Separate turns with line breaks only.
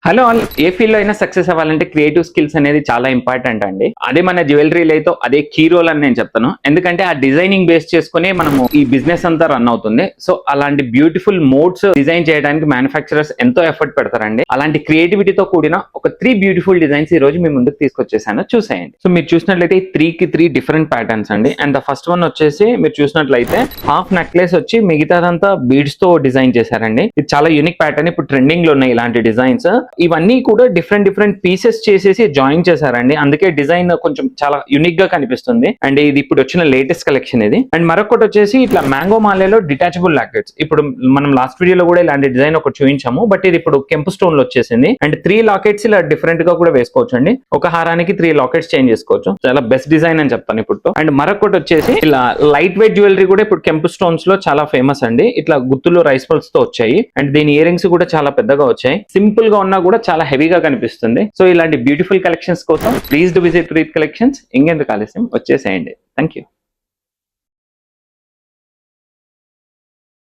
Hello all, ఏ field లో అయినా success అవ్వాలంటే క్రియేటివ్ స్కిల్స్ అనేది చాలా ఇంపార్టెంట్ అండి. అదే మన జ్యువెలరీలో అయితే అదే కీ రోల్ అని నేను చెప్తాను. ఎందుకంటే ఆ డిజైనింగ్ బేస్ చేసుకుని మనము ఈ బిజినెస్ అంతా రన్ అవుతుంది. సో అలాంటి బ్యూటిఫుల్ మోడ్స్ డిజైన్ చేయడానికి మ్యానుఫ్యాక్చరర్స్ ఎంతో ఎఫర్ట్ పెడతారండి. అలాంటి క్రియేటివిటీతో కూడిన ఒక 3 బ్యూటిఫుల్ డిజైన్స్ ఈ రోజు మీ ముందుకు తీసుకొచ్చేసాను, చూసేయండి. సో మీరు చూసినట్లయితే 3 డిఫరెంట్ ప్యాటర్న్స్ అండి. అండ్ ద ఫస్ట్ వన్ వచ్చేసి మీరు చూసినట్లయితే హాఫ్ నెక్లెస్ వచ్చి మిగతాదంతా బీడ్స్ తో డిజైన్ చేశారండి. ఇది చాలా యూనిక్ ప్యాటర్న్, ఇప్పుడు ట్రెండింగ్ లో ఉన్నాయి ఇలాంటి డిజైన్స్. ఇవన్నీ కూడా డిఫరెంట్ పీసెస్ చేసేసి జాయిన్ చేశారండి. అందుకే డిజైన్ కొంచెం చాలా యూనిక్ గా కనిపిస్తుంది. అండ్ ఇది ఇప్పుడు వచ్చిన లేటెస్ట్ కలెక్షన్ ఇది. అండ్ మరొకటి వచ్చేసి ఇట్లా మ్యాంగో మాలేలో డిటాచబుల్ లాకెట్స్. ఇప్పుడు మనం లాస్ట్ వీడియోలో కూడా ఇలాంటి డిజైన్ ఒకటి చూపించాము, బట్ ఇది ఇప్పుడు కెంపు స్టోన్ లో వచ్చేసింది. అండ్ 3 లాకెట్స్ ఇలా డిఫరెంట్ గా కూడా వేసుకోవచ్చు అండి. ఒక హారానికి 3 లాకెట్స్ చేంజ్ చేసుకోవచ్చు. చాలా బెస్ట్ డిజైన్ అని చెప్తాను ఇప్పుడు. అండ్ మరొకటి వచ్చేసి ఇలా లైట్ వెయిట్ జ్యువెలరీ కూడా ఇప్పుడు కెంపు స్టోన్స్ లో చాలా ఫేమస్ అండి. ఇట్లా గుత్తులు రైస్ పల్స్ తో వచ్చాయి. అండ్ దీని ఇయర్ రింగ్స్ కూడా చాలా పెద్దగా వచ్చాయి. సింపుల్ గా ఉన్నా కూడా చాలా హెవీగా కనిపిస్తుంది. సో ఇలాంటి బ్యూటిఫుల్ కలెక్షన్స్ కోసం please do visit Preet collections. ఇంకెందుకు ఆలస్యం, వచ్చేసేయండి. Thank you.